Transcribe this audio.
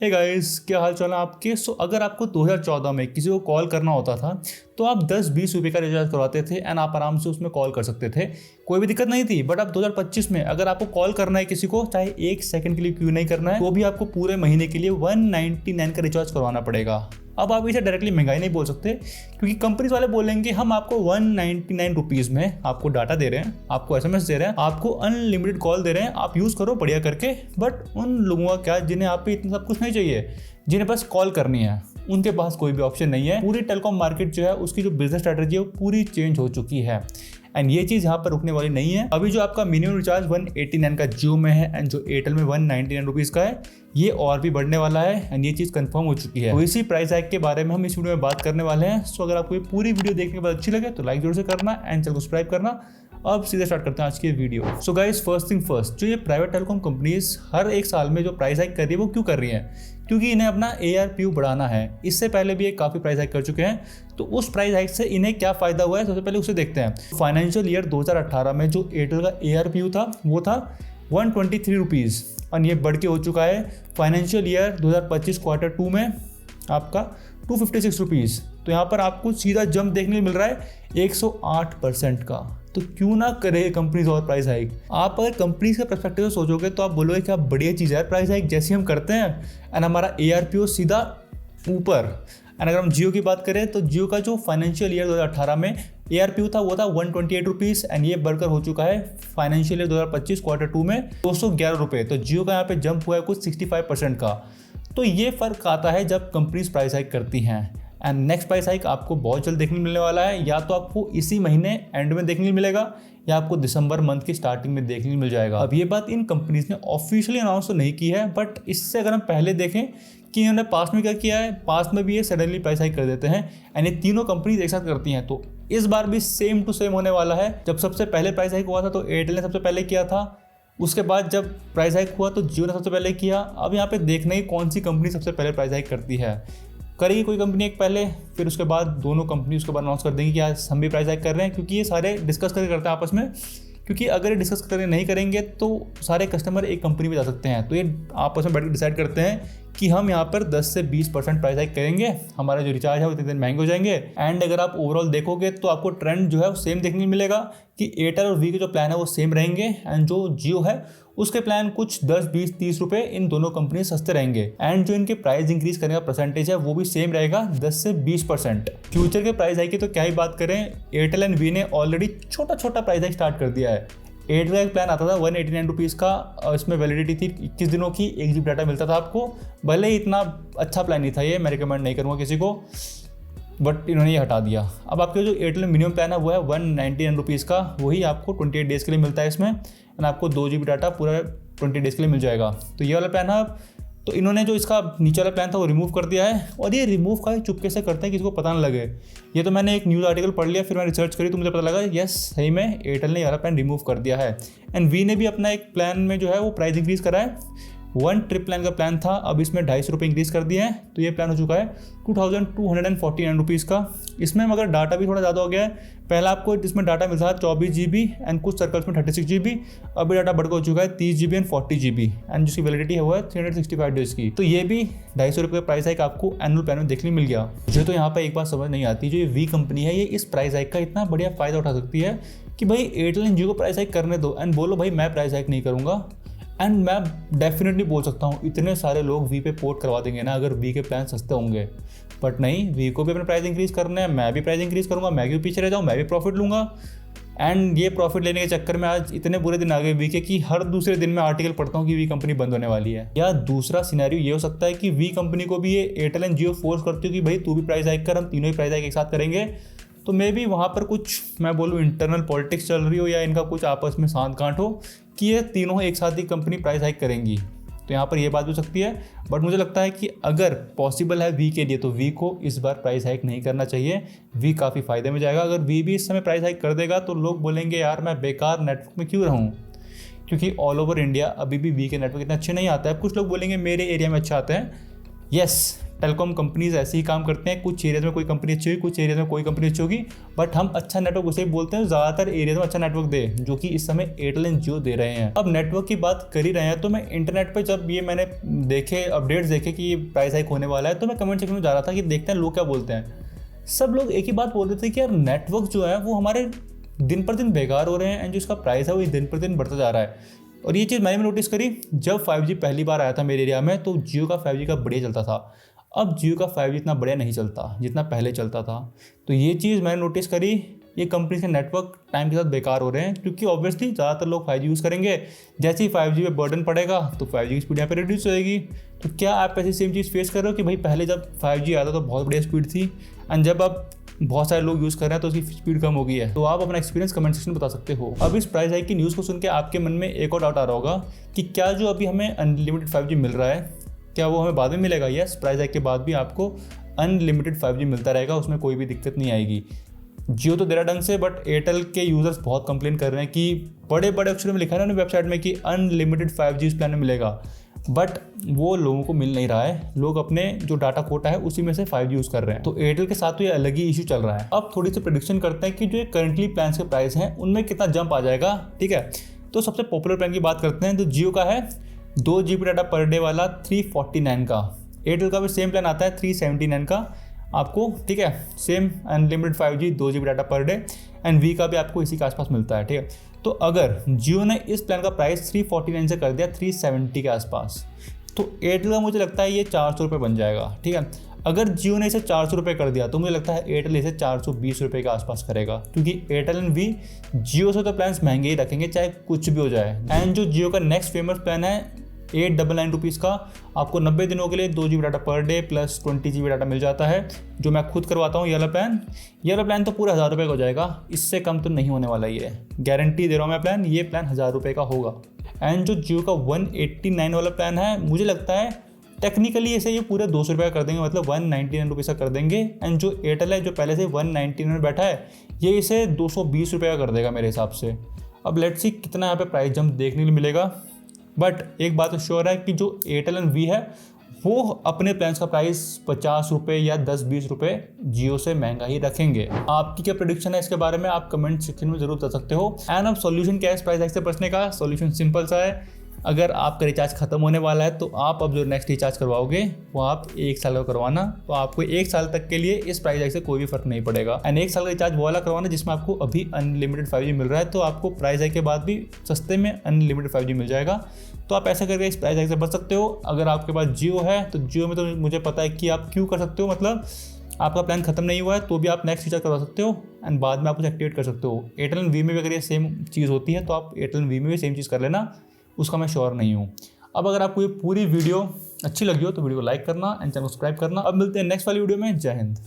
Hey guys, क्या हाल चाल है आपके। अगर आपको 2014 में किसी को कॉल करना होता था तो आप 10-20 रुपये का रिचार्ज करवाते थे एंड आप आराम से उसमें कॉल कर सकते थे, कोई भी दिक्कत नहीं थी। बट अब 2025 में अगर आपको कॉल करना है किसी को, चाहे 1 सेकंड के लिए क्यों नहीं करना है, तो भी आपको पूरे महीने के लिए 199 का रिचार्ज करवाना पड़ेगा। अब आप इसे डायरेक्टली महंगाई नहीं बोल सकते, क्योंकि कंपनीज वाले बोलेंगे हम आपको 199 रुपीज़ में आपको डाटा दे रहे हैं, आपको SMS दे रहे हैं, आपको अनलिमिटेड कॉल दे रहे हैं, आप यूज़ करो बढ़िया करके। बट उन लोगों का क्या, जिन्हें आप पे इतना सब कुछ नहीं चाहिए, जिन्हें बस कॉल करनी है, उनके पास कोई भी ऑप्शन नहीं है। पूरी टेलीकॉम मार्केट जो है उसकी जो बिजनेस स्ट्रेटजी है वो पूरी चेंज हो चुकी है एंड ये चीज़ यहाँ पर रुकने वाली नहीं है। अभी जो आपका मिनिमम रिचार्ज 189 का जियो में है एंड जो एयरटेल में 199 रुपीज़ का है, ये और भी बढ़ने वाला है एंड ये चीज़ कंफर्म हो चुकी है। तो इसी प्राइस हाइक के बारे में हम इस वीडियो में बात करने वाले हैं। सो अगर आपको ये पूरी वीडियो देखने के बाद अच्छी लगे तो लाइक जरूर से करना एंड चैनल को सब्सक्राइब करना। अब सीधे स्टार्ट करते हैं आज की video. So guys, first thing first, जो ये प्राइवेट टेलीकॉम कंपनीज हर एक साल में जो प्राइस हाइक कर रही है वो क्यों कर रही है? क्योंकि इन्हें अपना ARPU बढ़ाना है। इससे पहले भी ये काफ़ी प्राइस हाइक कर चुके हैं, तो उस प्राइस हाइक से इन्हें क्या फ़ायदा हुआ है सबसे पहले उसे देखते हैं। फाइनेंशियल ईयर 2018 में जो एयरटेल का ARPU था वो था 123 रुपीज़ और ये बढ़ के हो चुका है फाइनेंशियल ईयर 2025 क्वार्टर 2 में आपका 256 रुपीज़। तो यहाँ पर आपको सीधा जंप देखने को मिल रहा है 108% का। तो क्यों ना करे कंपनीज और प्राइस हाइक। आप अगर कंपनीज के पर्सपेक्टिव से सोचोगे तो आप बोलोगे क्या बढ़िया चीज़ है प्राइस हाइक, जैसे हम करते हैं एंड हमारा ARPU सीधा ऊपर। एंड अगर हम जियो की बात करें तो जियो का जो फाइनेंशियल ईयर 2018 में ARPU था वो था 128 रुपीज़ एंड ये बढ़कर हो चुका है फाइनेंशियल ईयर 2025 क्वार्टर 2 में 211 रुपये। तो जियो का यहाँ पे जंप हुआ है कुछ 65% का। तो ये फ़र्क आता है जब कंपनीज प्राइस हाइक करती हैं। एंड नेक्स्ट प्राइस हाइक आपको बहुत जल्द देखने मिलने वाला है, या तो आपको इसी महीने एंड में देखने मिलेगा या आपको दिसंबर मंथ की स्टार्टिंग में देखने मिल जाएगा। अब ये बात इन कंपनीज ने ऑफिशियली अनाउंस तो नहीं की है, बट इससे अगर हम पहले देखें कि इन्होंने पास्ट में क्या किया है, पास्ट में भी ये सडनली प्राइस हाइक कर देते हैं एंड ये तीनों कंपनीज एक साथ करती हैं। तो इस बार भी सेम टू सेम होने वाला है। जब सबसे पहले प्राइस हाइक हुआ था तो एयरटेल ने सबसे पहले किया था, उसके बाद जब प्राइस हाइक हुआ तो जियो ने सबसे पहले किया। अब यहाँ पे देखना ही कौन सी कंपनी सबसे पहले प्राइस हाइक करती है। करेगी कोई कंपनी एक पहले, फिर उसके बाद दोनों कंपनी उसके बाद अनाउंस कर देंगी कि आज हम भी प्राइस हाइक कर रहे हैं, क्योंकि ये सारे डिस्कस करके करते हैं आपस में। क्योंकि अगर ये डिस्कस करके नहीं करेंगे तो सारे कस्टमर एक कंपनी में जा सकते हैं। तो ये आपस में बैठ कर डिसाइड करते हैं कि हम यहाँ पर 10 से 20% प्राइस हाइक करेंगे, हमारा जो रिचार्ज है वो इतने दिन महंगे हो जाएंगे। एंड अगर आप ओवरऑल देखोगे तो आपको ट्रेंड जो है वो सेम देखने को मिलेगा कि एयरटेल और वी के जो प्लान है वो सेम रहेंगे एंड जो जियो है उसके प्लान कुछ 10, 20, 30 रुपये इन दोनों कंपनी सस्ते रहेंगे। एंड जो इनके प्राइस इंक्रीज करने का परसेंटेज है वो भी सेम रहेगा 10 से 20%। फ्यूचर के प्राइस हाइक की तो क्या ही बात करें, एयरटेल एंड वी ने ऑलरेडी छोटा छोटा प्राइस हाइक स्टार्ट कर दिया है। एयरटेल का एक प्लान आता था 189 रुपीज़ का, इसमें वैलिडिटी थी 21 दिनों की, 1 GB डाटा मिलता था आपको। भले ही इतना अच्छा प्लान नहीं था ये, मैं रिकमेंड नहीं करूँगा किसी को, बट इन्होंने ये हटा दिया। अब आपके जो एयरटेल मिनिमम प्लान है वो है 199 रुपीज़ का, वही आपको 28 डेज़ के लिए मिलता है इसमें एंड आपको 2 GB डाटा पूरा 20 डेज़ के लिए मिल जाएगा। तो ये वाला प्लान है। तो इन्होंने जो इसका नीचे वाला प्लान था वो रिमूव कर दिया है, और ये रिमूव का चुपके से करते हैं, किसी को पता ना लगे। ये तो मैंने एक न्यूज़ आर्टिकल पढ़ लिया, फिर मैं रिसर्च करी तो मुझे पता लगा यस सही में एयरटेल ने ये वाला प्लान रिमूव कर दिया है। एंड वी ने भी अपना एक प्लान में जो है वो प्राइस इंक्रीज़ करा है। 1 ट्रिप प्लान का प्लान था, अब इसमें 250 रुपये इंक्रीज़ कर दिए हैं, तो ये प्लान हो चुका है 2249 रुपीज़ का। इसमें मगर डाटा भी थोड़ा ज़्यादा हो गया है। पहला आपको इसमें डाटा मिलता था 24 GB एंड कुछ सर्कल्स में 36 GB, अभी डाटा बढ़कर हो चुका है 30 GB एंड 40 GB एंड जिसकी वैलिडिटी है वो है 365 डेज़ की। तो ये भी 250 रुपये का प्राइस हाइक आपको एनुअल प्लान में देखने मिल गया। मुझे तो यहाँ पर एक बात समझ नहीं आती, जो ये वी कंपनी है ये इस प्राइस हाइक का इतना बढ़िया फ़ायदा उठा सकती है कि भाई एयरटेल एंड जियो को प्राइस हाइक करने दो एंड बोलो भाई मैं प्राइस हाइक नहीं करूँगा। एंड मैं डेफिनेटली बोल सकता हूँ इतने सारे लोग वी पे पोर्ट करवा देंगे ना अगर वी के प्लान सस्ते होंगे। बट नहीं, वी को भी अपने प्राइस इंक्रीज़ करना है, मैं भी प्राइस इंक्रीज़ करूँगा, मैं भी पीछे रह जाऊँ, मैं भी प्रॉफिट लूँगा। एंड ये प्रॉफिट लेने के चक्कर में आज इतने बुरे दिन आ गए वी के कि हर दूसरे दिन में आर्टिकल पढ़ता हूँ कि वी कंपनी बंद होने वाली है। या दूसरा सिनेरियो ये हो सकता है कि वी कंपनी को भी ये एयरटेल एंड जियो फोर्स करती हो कि भाई तू भी प्राइस हाइक कर, हम तीनों ही प्राइस हाइक एक साथ करेंगे। तो मे भी वहाँ पर कुछ मैं बोलूँ इंटरनल पॉलिटिक्स चल रही हो या इनका कुछ आपस में सांठ गांठ हो कि ये तीनों एक साथ ही कंपनी प्राइस हाइक करेंगी। तो यहाँ पर ये बात हो सकती है। बट मुझे लगता है कि अगर पॉसिबल है वी के लिए तो वी को इस बार प्राइस हाइक नहीं करना चाहिए। वी काफ़ी फ़ायदे में जाएगा। अगर वी भी इस समय प्राइस हाइक कर देगा तो लोग बोलेंगे यार मैं बेकार नेटवर्क में क्यों रहूँ, क्योंकि ऑल ओवर इंडिया अभी भी वी के नेटवर्क इतने अच्छे नहीं आता है। कुछ लोग बोलेंगे मेरे एरिया में अच्छा आता है। यस, टेलीकॉम कंपनीज ऐसे ही काम करते हैं, कुछ एरियाज में कोई कंपनी अच्छी होगी, कुछ एरियाज में कोई कंपनी अच्छी होगी, बट हम अच्छा नेटवर्क उसे बोलते हैं ज़्यादातर एरियाज में अच्छा नेटवर्क दे, जो कि इस समय एयरटेल एंड जियो दे रहे हैं। अब नेटवर्क की बात कर ही रहे हैं तो मैं इंटरनेट पर जब ये मैंने देखे अपडेट्स देखे कि ये प्राइस हाइक होने वाला है, तो मैं कमेंट सेक्शन में जा रहा था कि देखते हैं लोग क्या बोलते हैं। सब लोग एक ही बात बोल रहे थे कि यार नेटवर्क जो है वो हमारे दिन पर दिन बेकार हो रहे हैं एंड जो इसका प्राइस है वो दिन पर दिन बढ़ता जा रहा है। और ये चीज़ मैंने भी नोटिस करी, जब 5G पहली बार आया था मेरे एरिया में तो जियो का 5G का बढ़िया चलता था। अब जियो का 5G इतना बढ़िया नहीं चलता जितना पहले चलता था। तो ये चीज़ मैंने नोटिस करी, ये कंपनी के नेटवर्क टाइम के साथ बेकार हो रहे हैं, क्योंकि ऑब्वियसली ज़्यादातर लोग 5G यूज़ करेंगे। जैसे ही 5G पे बर्डन पड़ेगा तो 5G की स्पीड यहाँ पे रिड्यूस होएगी। तो क्या आप ऐसी सेम चीज़ फेस कर रहे हो कि भाई पहले जब 5G आया था तो बहुत बढ़िया स्पीड थी एंड जब अब बहुत सारे लोग यूज़ कर रहे हैं तो उसकी स्पीड कम हो गई है? तो आप अपना एक्सपीरियंस कमेंट सेक्शन में बता सकते हो। अब इस प्राइस हाइक की न्यूज़ को सुन के आपके मन में एक और डाउट आ रहा होगा कि क्या जो अभी हमें अनलिमिटेड 5G मिल रहा है क्या वो हमें बाद में मिलेगा? यस, प्राइस हाइक के बाद भी आपको अनलिमिटेड 5G मिलता रहेगा, उसमें कोई भी दिक्कत नहीं आएगी। जियो तो दे रहा ढंग से, बट एयरटेल के यूज़र्स बहुत कंप्लेन कर रहे हैं कि बड़े बड़े अक्षरों में लिखा है ना वेबसाइट में कि अनलिमिटेड 5G इस प्लान में मिलेगा, बट वो लोगों को मिल नहीं रहा है। लोग अपने जो डाटा कोटा है उसी में से 5G यूज़ कर रहे हैं। तो एयरटेल के साथ तो ये अलग ही इशू चल रहा है। अब थोड़ी सी प्रेडिक्शन करते हैं कि जो करंटली प्लान्स के प्राइस हैं उनमें कितना जंप आ जाएगा। ठीक है, तो सबसे पॉपुलर प्लान की बात करते हैं। तो जियो का है 2 GB डाटा पर डे वाला 349 का। एयरटेल का भी सेम प्लान आता है 379 का आपको। ठीक है, same unlimited 5G 2 GB data per day and Vi का भी आपको इसी के आसपास मिलता है। ठीक है, तो अगर जियो ने इस प्लान का प्राइस 349 से कर दिया 370 के आसपास, तो एयरटेल का मुझे लगता है ये 400 रुपये बन जाएगा। ठीक है, अगर जियो ने इसे 400 रुपये कर दिया तो मुझे लगता है एयरटेल इसे 420 रुपये के आसपास करेगा, क्योंकि एयरटेल एंड वी जियो से तो प्लान्स महंगे ही रखेंगे चाहे कुछ भी हो जाए। एंड जो जियो का नेक्स्ट फेमस प्लान है 899 रुपीज़ का, आपको 90 दिनों के लिए 2 GB data per day plus 20 GB data मिल जाता है, जो मैं खुद करवाता हूँ। ये वाला प्लान तो पूरा 1000 रुपये का हो जाएगा, इससे कम तो नहीं होने वाला। ये गारंटी दे रहा हूँ मैं प्लान, ये प्लान 1000 रुपये का होगा। एंड जो जियो का 189 वाला प्लान है, मुझे लगता है टेक्निकली इसे ये पूरे 200 रुपये का कर देंगे, मतलब 199 रुपीज़ का कर देंगे। एंड जो एयरटेल है जो पहले से 199 में बैठा है, ये इसे 220 रुपये का कर देगा मेरे हिसाब से। अब लेट्स सी कितना यहाँ पे प्राइस जंप देखने को मिलेगा, बट एक बात तो श्योर है कि जो एयरटेल एंड वी है वो अपने प्लान्स का प्राइस 50 रुपये या 10-20 रुपये जियो से महंगा ही रखेंगे। आपकी क्या प्रेडिक्शन है इसके बारे में, आप कमेंट सेक्शन में जरूर बता सकते हो। एंड अब सॉल्यूशन क्या है इस प्राइस हाइक से बचने का? सॉल्यूशन सिंपल सा है, अगर आपका रिचार्ज खत्म होने वाला है तो आप अब जो नेक्स्ट रिचार्ज करवाओगे वो आप 1 साल का करवाना, तो आपको 1 साल तक के लिए इस प्राइस हाइक से कोई भी फर्क नहीं पड़ेगा। एंड 1 साल का रिचार्ज वो वाला करवाना जिसमें आपको अभी अनलिमिटेड 5G मिल रहा है, तो आपको प्राइस हाइक के बाद भी सस्ते में अनलिमिटेड 5G मिल जाएगा। तो आप ऐसा करके इस प्राइस हाइक से बच सकते हो। अगर आपके पास जियो है तो जियो में तो मुझे पता है कि आप क्यों कर सकते हो, मतलब आपका प्लान खत्म नहीं हुआ है तो भी आप नेक्स्ट रिचार्ज करवा सकते हो एंड बाद में आप उसे एक्टिवेट कर सकते हो। एयरटेल एंड वी में भी अगर ये सेम चीज़ होती है तो आप एयरटेल एंड वी में भी सेम चीज़ कर लेना, उसका मैं श्योर नहीं हूँ। अब अगर आपको ये पूरी वीडियो अच्छी लगी हो तो वीडियो को लाइक करना एंड चैनल को सब्सक्राइब करना। अब मिलते हैं नेक्स्ट वाली वीडियो में। जय हिंद।